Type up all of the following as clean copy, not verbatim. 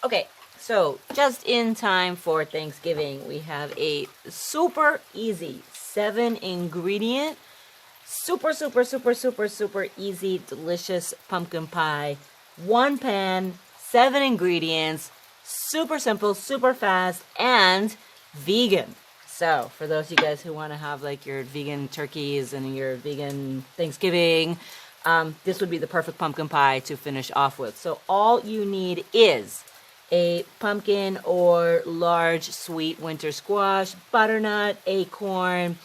Okay, so just in time for Thanksgiving, we have a super easy 7-ingredient, super easy, delicious pumpkin pie. 1 pan, 7 ingredients, super simple, super fast, and vegan. So for those of you guys who want to have like your vegan turkeys and your vegan Thanksgiving, this would be the perfect pumpkin pie to finish off with. So all you need is a pumpkin or large sweet winter squash, butternut, acorn,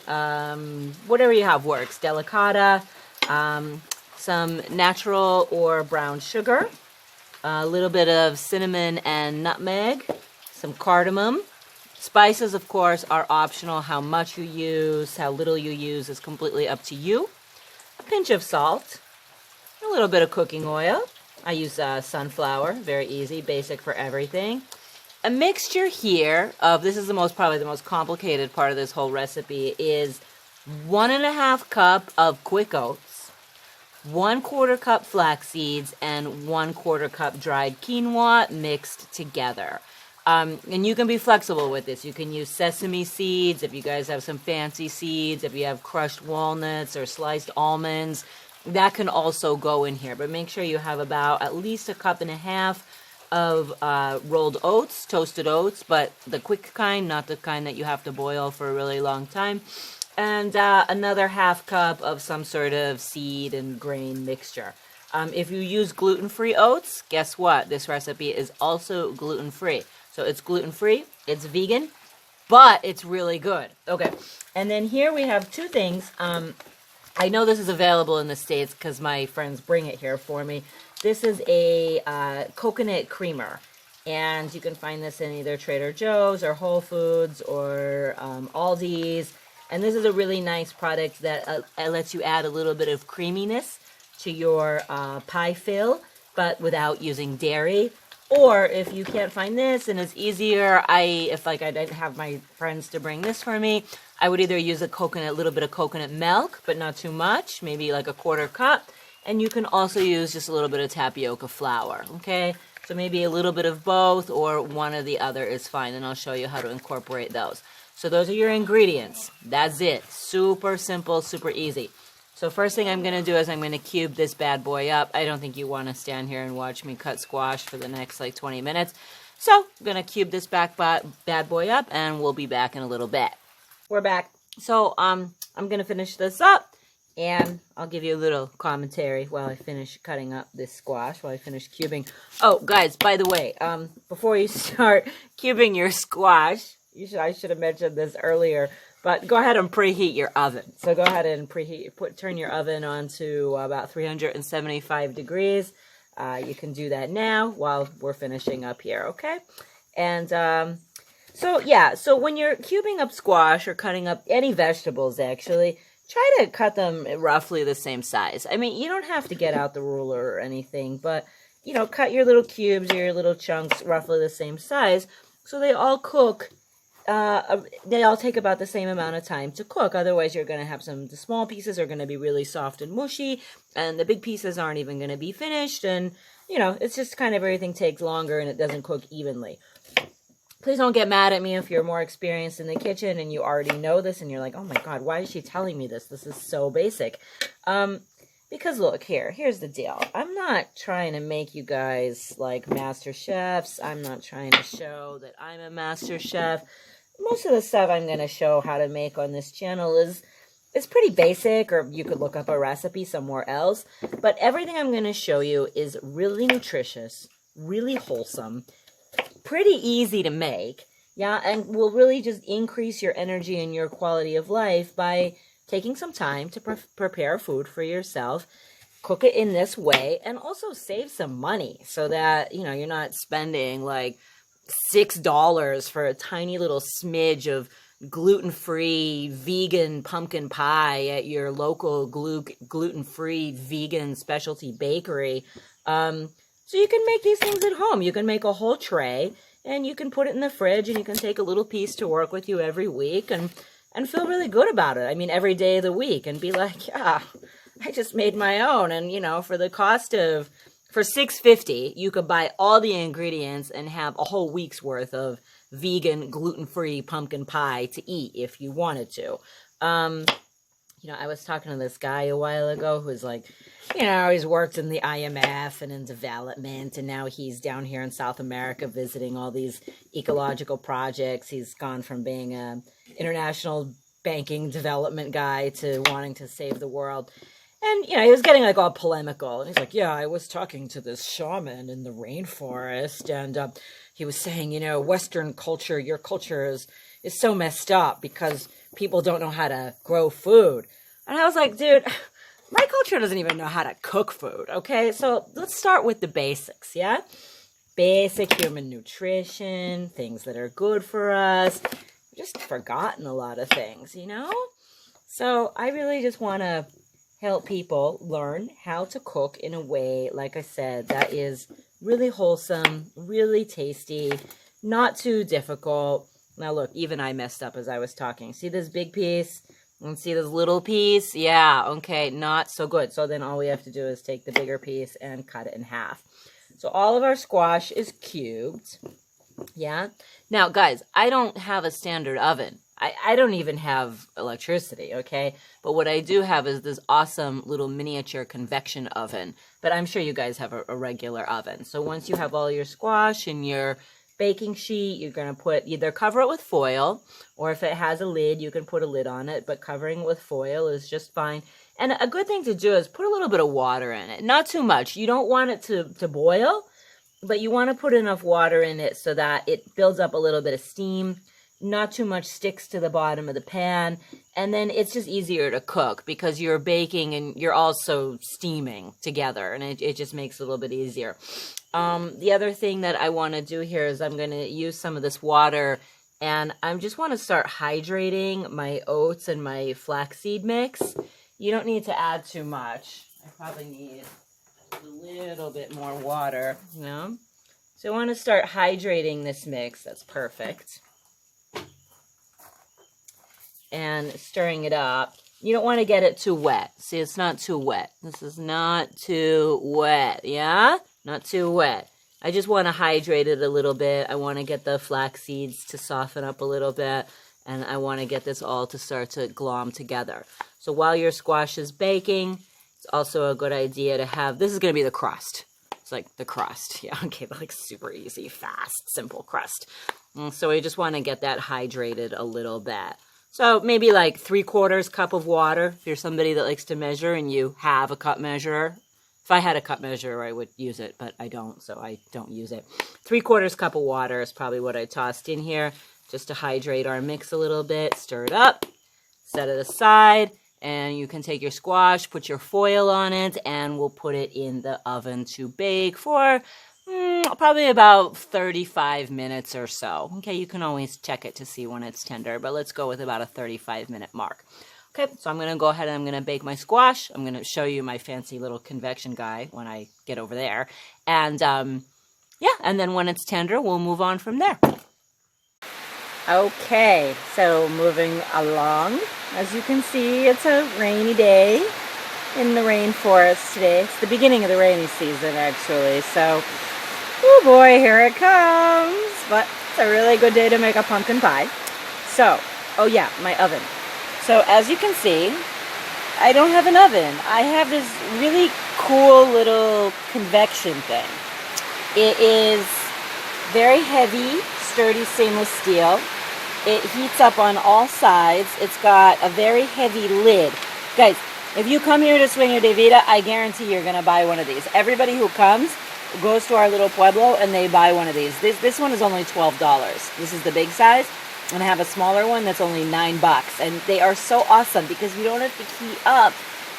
whatever you have works, delicata, some natural or brown sugar, a little bit of cinnamon and nutmeg, some cardamom. Spices, of course, are optional. How much you use, how little you use is completely up to you. A pinch of salt, a little bit of cooking oil. I use sunflower, very easy, basic for everything. A mixture here of, this is probably the most complicated part of this whole recipe, is 1.5 cup of quick oats, 1/4 cup flax seeds, and 1/4 cup dried quinoa mixed together. And you can be flexible with this. You can use sesame seeds if you guys have some fancy seeds, if you have crushed walnuts or sliced almonds. That can also go in here, but make sure you have about at least 1.5 cups of rolled oats, toasted oats, but the quick kind, not the kind that you have to boil for a really long time. And another 1/2 cup of some sort of seed and grain mixture. If you use gluten-free oats, guess what? This recipe is also gluten-free. So it's gluten-free, it's vegan, but it's really good. Okay, and then here we have two things. I know this is available in the States because my friends bring it here for me. This is a coconut creamer, and you can find this in either Trader Joe's or Whole Foods or Aldi's. And this is a really nice product that lets you add a little bit of creaminess to your pie fill, but without using dairy. Or if you can't find this and it's easier, if I didn't have my friends to bring this for me, I would either use a little bit of coconut milk, but not too much, maybe like 1/4 cup. And you can also use just a little bit of tapioca flour, okay? So maybe a little bit of both or one or the other is fine, and I'll show you how to incorporate those. So those are your ingredients. That's it. Super simple, super easy. So first thing I'm going to do is I'm going to cube this bad boy up. I don't think you want to stand here and watch me cut squash for the next 20 minutes. So I'm going to cube this bad boy up, and we'll be back in a little bit. We're back. So I'm going to finish this up, and I'll give you a little commentary while I finish cutting up this squash, while I finish cubing. Oh, guys, by the way, before you start cubing your squash, I should have mentioned this earlier, but go ahead and preheat your oven. So go ahead and turn your oven on to about 375 degrees. You can do that now while we're finishing up here, okay? And so when you're cubing up squash or cutting up any vegetables, actually, try to cut them roughly the same size. I mean, you don't have to get out the ruler or anything, but, cut your little cubes or your little chunks roughly the same size so they all cook. They all take about the same amount of time to cook. Otherwise, you're going to have the small pieces are going to be really soft and mushy, and the big pieces aren't even going to be finished. And, it's just kind of everything takes longer and it doesn't cook evenly. Please don't get mad at me if you're more experienced in the kitchen and you already know this and you're like, oh my God, why is she telling me this? This is so basic. Because look, here's the deal. I'm not trying to make you guys like master chefs. I'm not trying to show that I'm a master chef. Most of the stuff I'm going to show how to make on this channel is pretty basic, or you could look up a recipe somewhere else. But everything I'm going to show you is really nutritious, really wholesome, pretty easy to make, yeah, and will really just increase your energy and your quality of life by taking some time to prepare food for yourself, cook it in this way, and also save some money so that, you're not spending like $6 for a tiny little smidge of gluten-free vegan pumpkin pie at your local gluten-free vegan specialty bakery. So you can make these things at home. You can make a whole tray, and you can put it in the fridge, and you can take a little piece to work with you every week and feel really good about it. I mean, every day of the week, and be like, yeah, I just made my own. And, for the cost of for $6.50, you could buy all the ingredients and have a whole week's worth of vegan, gluten-free pumpkin pie to eat if you wanted to. You know, I was talking to this guy a while ago who was like, you know, he's worked in the IMF and in development, and now he's down here in South America visiting all these ecological projects. He's gone from being an international banking development guy to wanting to save the world. And, you know, he was getting like all polemical. And he's like, yeah, I was talking to this shaman in the rainforest, and he was saying, you know, Western culture, your culture is so messed up because people don't know how to grow food. And I was like, dude, my culture doesn't even know how to cook food, okay? So let's start with the basics, yeah? Basic human nutrition, things that are good for us. We've just forgotten a lot of things, you know? So I really just want to help people learn how to cook in a way, like I said, that is really wholesome, really tasty, not too difficult. Now look, even I messed up as I was talking. See this big piece? And see this little piece? Yeah, okay, not so good. So then all we have to do is take the bigger piece and cut it in half. So all of our squash is cubed. Yeah. Now, guys, I don't have a standard oven. I don't even have electricity, okay? But what I do have is this awesome little miniature convection oven. But I'm sure you guys have a regular oven. So once you have all your squash and your baking sheet, you're going to either cover it with foil, or if it has a lid, you can put a lid on it. But covering it with foil is just fine. And a good thing to do is put a little bit of water in it. Not too much. You don't want it to boil, but you want to put enough water in it so that it builds up a little bit of steam. Not too much sticks to the bottom of the pan, and then it's just easier to cook because you're baking and you're also steaming together, and it just makes it a little bit easier. The other thing that I want to do here is I'm going to use some of this water, and I just want to start hydrating my oats and my flaxseed mix. You don't need to add too much. I probably need a little bit more water, you know? So I want to start hydrating this mix. That's perfect. And stirring it up. You don't want to get it too wet. See, it's not too wet. This is not too wet, yeah? Not too wet. I just want to hydrate it a little bit. I want to get the flax seeds to soften up a little bit. And I want to get this all to start to glom together. So while your squash is baking, it's also a good idea to have, this is going to be the crust. It's like the crust. Yeah, okay, like super easy, fast, simple crust. And so we just want to get that hydrated a little bit. So maybe like 3/4 cup of water. If you're somebody that likes to measure and you have a cup measurer. If I had a cup measurer, I would use it, but I don't, so I don't use it. 3/4 cup of water is probably what I tossed in here just to hydrate our mix a little bit. Stir it up, set it aside, and you can take your squash, put your foil on it, and we'll put it in the oven to bake for probably about 35 minutes or so. Okay, you can always check it to see when it's tender, but let's go with about a 35-minute mark. Okay, so I'm going to go ahead and I'm going to bake my squash. I'm going to show you my fancy little convection guy when I get over there. And, yeah, and then when it's tender, we'll move on from there. Okay, so moving along. As you can see, it's a rainy day in the rainforest today. It's the beginning of the rainy season, actually, so oh boy, here it comes. But it's a really good day to make a pumpkin pie. So, oh yeah, my oven. So as you can see, I don't have an oven. I have this really cool little convection thing. It is very heavy, sturdy stainless steel. It heats up on all sides. It's got a very heavy lid. Guys, if you come here to Sueño de Vida, I guarantee you're going to buy one of these. Everybody who comes goes to our little pueblo and they buy one of these. This one is only $12. This is the big size. And I have a smaller one that's only $9. And they are so awesome because you don't have to heat up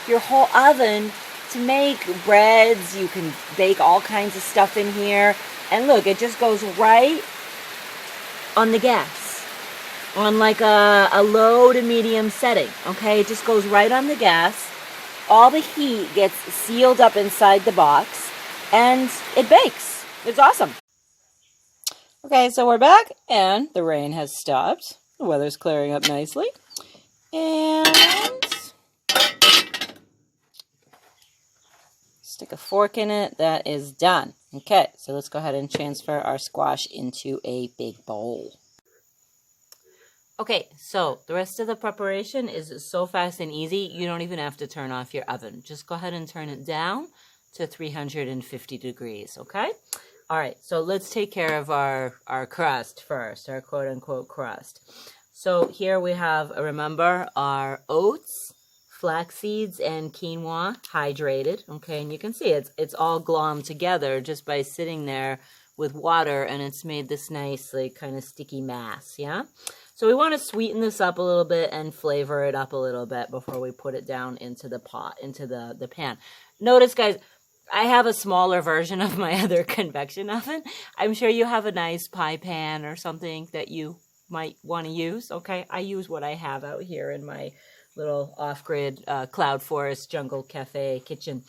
your whole oven to make breads. You can bake all kinds of stuff in here. And look, it just goes right on the gas. On like a low to medium setting. Okay, it just goes right on the gas. All the heat gets sealed up inside the box. And it bakes. It's awesome. Okay, so we're back, and the rain has stopped. The weather's clearing up nicely. And stick a fork in it. That is done. Okay, so let's go ahead and transfer our squash into a big bowl. Okay, so the rest of the preparation is so fast and easy, you don't even have to turn off your oven. Just go ahead and turn it down to 350 degrees, okay? All right, so let's take care of our crust first, our quote-unquote crust. So here we have, remember, our oats, flax seeds, and quinoa hydrated, okay? And you can see it's all glommed together just by sitting there with water, and it's made this nice, like, kind of sticky mass, yeah? So we want to sweeten this up a little bit and flavor it up a little bit before we put it down into the pot, into the pan. Notice, guys, I have a smaller version of my other convection oven. I'm sure you have a nice pie pan or something that you might want to use, okay? I use what I have out here in my little off-grid Cloud Forest Jungle Cafe kitchen.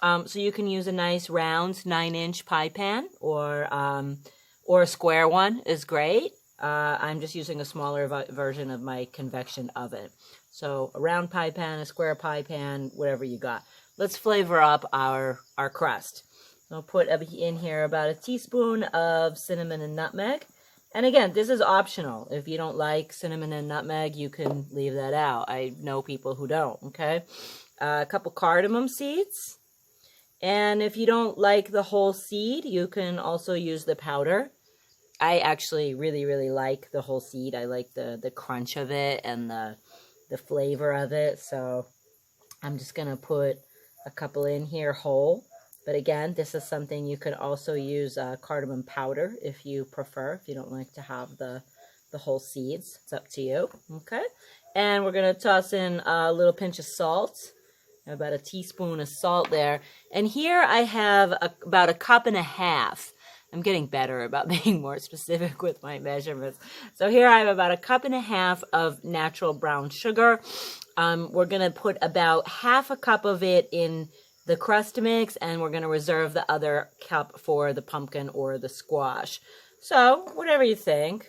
So you can use a nice round 9-inch pie pan, or a square one is great. I'm just using a smaller version of my convection oven. So a round pie pan, a square pie pan, whatever you got. Let's flavor up our crust. I'll put in here about a teaspoon of cinnamon and nutmeg. And again, this is optional. If you don't like cinnamon and nutmeg, you can leave that out. I know people who don't, okay? A couple cardamom seeds. And if you don't like the whole seed, you can also use the powder. I actually really, really like the whole seed. I like the crunch of it and the flavor of it. So I'm just going to put a couple in here whole. But again, this is something you could also use cardamom powder if you prefer, if you don't like to have the whole seeds. It's up to you, okay? And we're going to toss in a little pinch of salt, about a teaspoon of salt there. And here I have about a cup and a half. I'm getting better about being more specific with my measurements. So here I have about a cup and a half of natural brown sugar. We're going to put about half a cup of it in the crust mix, and we're going to reserve the other cup for the pumpkin or the squash. So whatever you think.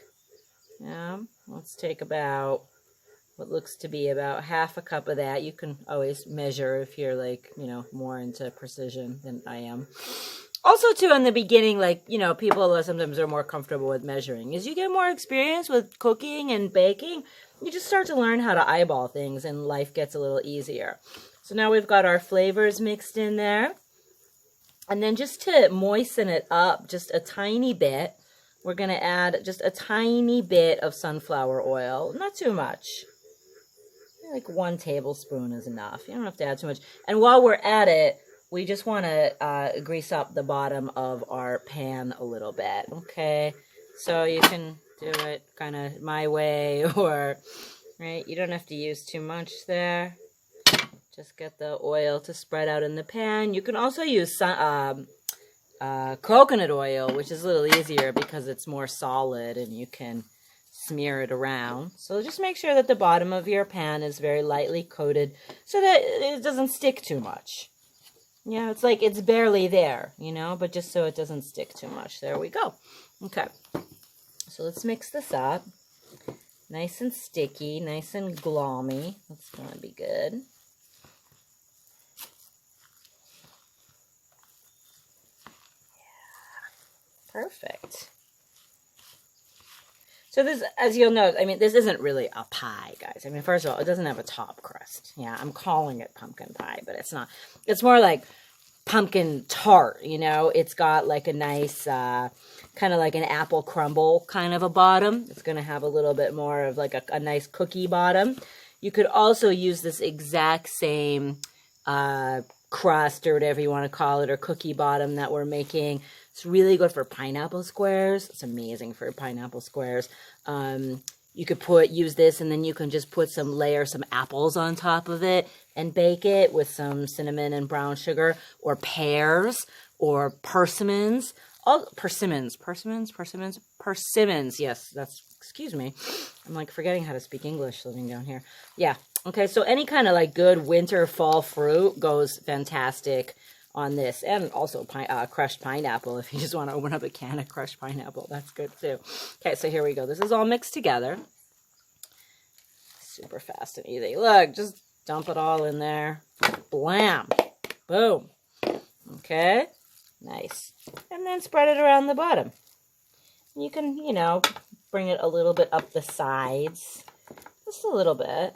Yeah, let's take about what looks to be about half a cup of that. You can always measure if you're, like, you know, more into precision than I am. Also, too, in the beginning, like, you know, people sometimes are more comfortable with measuring. As you get more experience with cooking and baking, you just start to learn how to eyeball things, and life gets a little easier. So now we've got our flavors mixed in there. And then just to moisten it up just a tiny bit, we're going to add just a tiny bit of sunflower oil. Not too much. Like 1 tablespoon is enough. You don't have to add too much. And while we're at it, we just want to grease up the bottom of our pan a little bit, okay? So you can do it kind of my way, or, right, you don't have to use too much there. Just get the oil to spread out in the pan. You can also use coconut oil, which is a little easier because it's more solid and you can smear it around. So just make sure that the bottom of your pan is very lightly coated so that it doesn't stick too much. Yeah, it's like it's barely there, you know, but just so it doesn't stick too much. There we go. Okay, so let's mix this up. Nice and sticky, nice and glommy. That's going to be good. Yeah, perfect. So this, as you'll note, I mean, this isn't really a pie, guys. I mean, first of all, it doesn't have a top crust. Yeah, I'm calling it pumpkin pie, but it's not. It's more like pumpkin tart, you know. It's got like a nice, kind of like an apple crumble kind of a bottom. It's going to have a little bit more of like a nice cookie bottom. You could also use this exact same crust or whatever you want to call it, or cookie bottom that we're making. It's really good for pineapple squares. It's amazing for pineapple squares. You could use this, and then you can just put some apples on top of it and bake it with some cinnamon and brown sugar, or pears, or persimmons. Persimmons. Yes, excuse me. I'm like forgetting how to speak English living down here. Yeah. Okay, so any kind of like good winter, fall fruit goes fantastic on this, and also crushed pineapple. If you just want to open up a can of crushed pineapple, that's good too. Okay, so here we go. This is all mixed together. Super fast and easy. Look, just dump it all in there. Blam. Boom. Okay, nice. And then spread it around the bottom. You can, you know, bring it a little bit up the sides, just a little bit.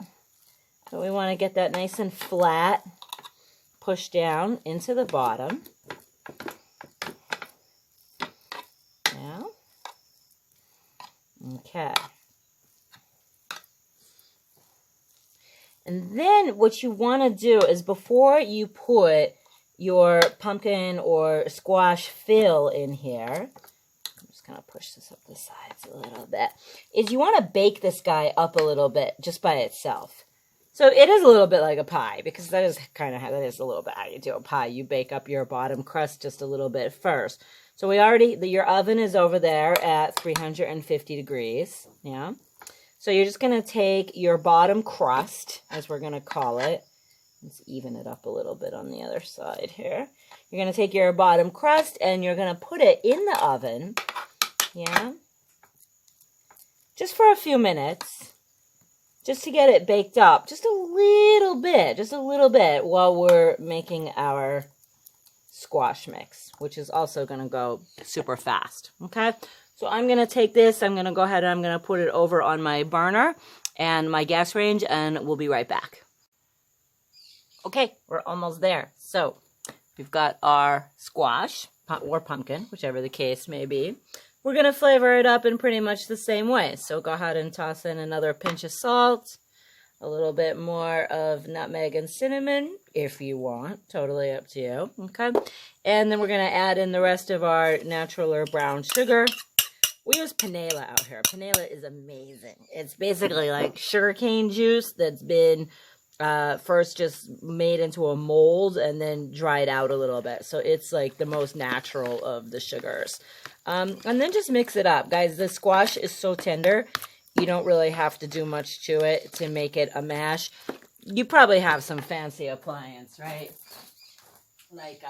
But we want to get that nice and flat, push down into the bottom. Now, okay. And then what you want to do is before you put your pumpkin or squash fill in here, I'm just going to push this up the sides a little bit, is you want to bake this guy up a little bit just by itself. So it is a little bit like a pie, because that is kind of how that is a little bit how you do a pie. You bake up your bottom crust just a little bit first. So your oven is over there at 350 degrees. Yeah. So you're just going to take your bottom crust, as we're going to call it. Let's even it up a little bit on the other side here. You're going to take your bottom crust and you're going to put it in the oven. Yeah. Just for a few minutes. Just to get it baked up, just a little bit while we're making our squash mix, which is also going to go super fast, okay? So I'm going to take this, I'm going to go ahead and I'm going to put it over on my burner and my gas range, and we'll be right back. Okay, we're almost there. So we've got our squash, or pumpkin, whichever the case may be. We're going to flavor it up in pretty much the same way. So go ahead and toss in another pinch of salt, a little bit more of nutmeg and cinnamon, if you want. Totally up to you. Okay. And then we're going to add in the rest of our natural or brown sugar. We use panela out here. Panela is amazing. It's basically like sugarcane juice that's been first just made into a mold and then dried out a little bit. So it's like the most natural of the sugars. And then just mix it up. Guys, the squash is so tender, you don't really have to do much to it to make it a mash. You probably have some fancy appliance, right? Like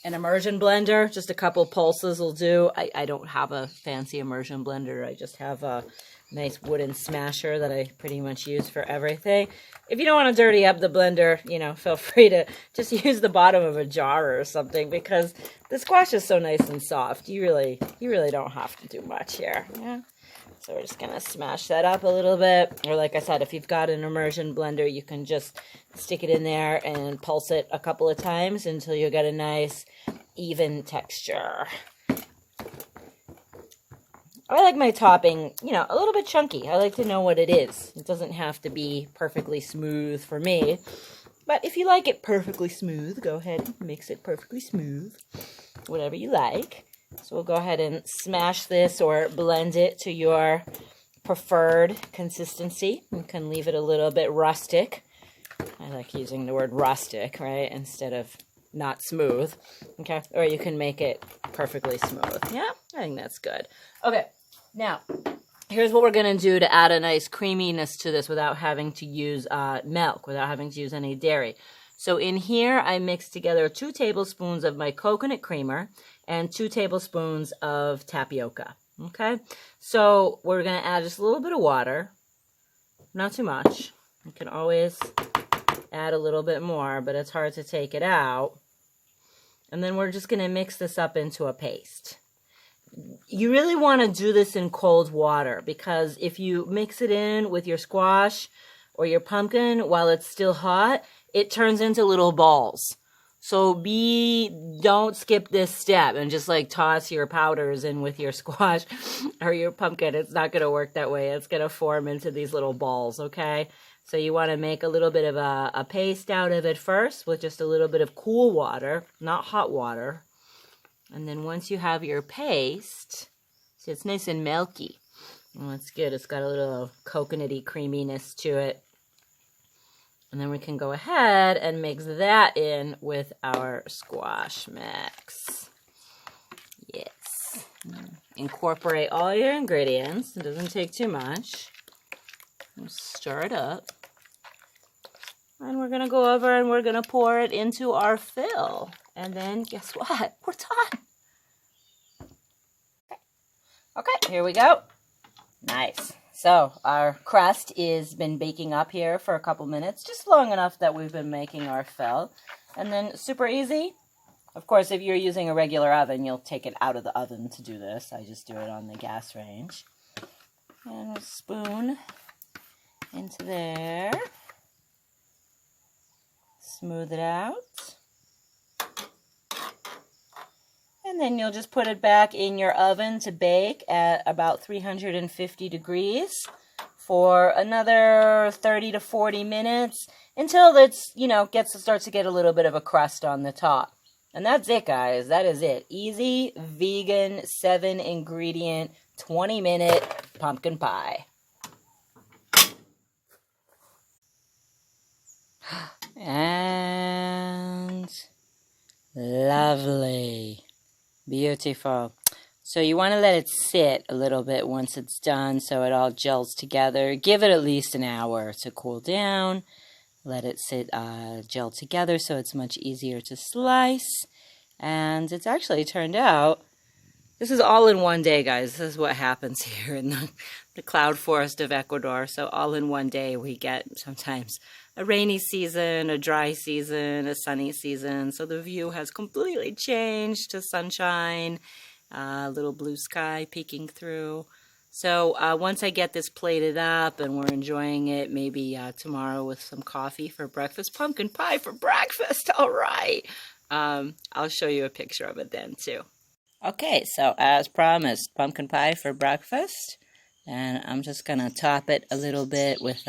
an immersion blender, just a couple pulses will do. I don't have a fancy immersion blender. I just have a nice wooden smasher that I pretty much use for everything. If you don't want to dirty up the blender, you know, feel free to just use the bottom of a jar or something, because the squash is so nice and soft. You really don't have to do much here. Yeah. So we're just going to smash that up a little bit. Or like I said, if you've got an immersion blender, you can just stick it in there and pulse it a couple of times until you get a nice even texture. I like my topping, you know, a little bit chunky. I like to know what it is. It doesn't have to be perfectly smooth for me. But if you like it perfectly smooth, go ahead and mix it perfectly smooth. Whatever you like. So we'll go ahead and smash this or blend it to your preferred consistency. You can leave it a little bit rustic. I like using the word rustic, right, instead of not smooth. Okay, or you can make it perfectly smooth. Yeah, I think that's good. Okay, now here's what we're going to do to add a nice creaminess to this without having to use milk, without having to use any dairy. So in here, I mixed together 2 tablespoons of my coconut creamer and 2 tablespoons of tapioca. Okay, so we're going to add just a little bit of water, not too much. You can always add a little bit more, but it's hard to take it out. And then we're just going to mix this up into a paste. You really want to do this in cold water, because if you mix it in with your squash or your pumpkin while it's still hot, it turns into little balls. So don't skip this step and just like toss your powders in with your squash or your pumpkin. It's not going to work that way. It's going to form into these little balls, okay? So you want to make a little bit of a paste out of it first with just a little bit of cool water, not hot water. And then once you have your paste, see, it's nice and milky. Oh, that's good. It's got a little coconutty creaminess to it. And then we can go ahead and mix that in with our squash mix. Yes. Incorporate all your ingredients. It doesn't take too much. Stir it up. And we're going to go over and we're going to pour it into our fill. And then guess what? We're done. Okay, here we go. Nice. So our crust is been baking up here for a couple minutes, just long enough that we've been making our fill. And then super easy, Of course, if you're using a regular oven, you'll take it out of the oven to do this. I just do it on the gas range. And a spoon into there. Smooth it out. And then you'll just put it back in your oven to bake at about 350 degrees for another 30 to 40 minutes until it's, starts to get a little bit of a crust on the top. And that's it, guys. That is it. Easy, vegan, 7-ingredient, 20-minute pumpkin pie. And lovely. Beautiful. So you want to let it sit a little bit once it's done so it all gels together. Give it at least an hour to cool down. Let it sit, gel together so it's much easier to slice. And it's actually turned out, this is all in one day, guys. This is what happens here in the cloud forest of Ecuador. So all in one day we get sometimes a rainy season, a dry season, a sunny season. So the view has completely changed to sunshine, a little blue sky peeking through. So once I get this plated up and we're enjoying it, maybe tomorrow with some coffee for breakfast, pumpkin pie for breakfast, all right. I'll show you a picture of it then too. Okay, so as promised, pumpkin pie for breakfast. And I'm just going to top it a little bit with,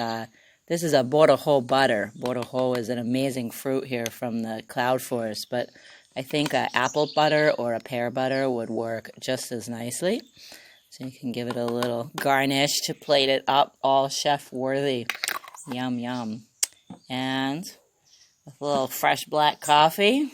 this is a bordejo butter. Bordejo is an amazing fruit here from the cloud forest, but I think apple butter or a pear butter would work just as nicely. So you can give it a little garnish to plate it up, all chef-worthy. Yum, yum. And with a little fresh black coffee.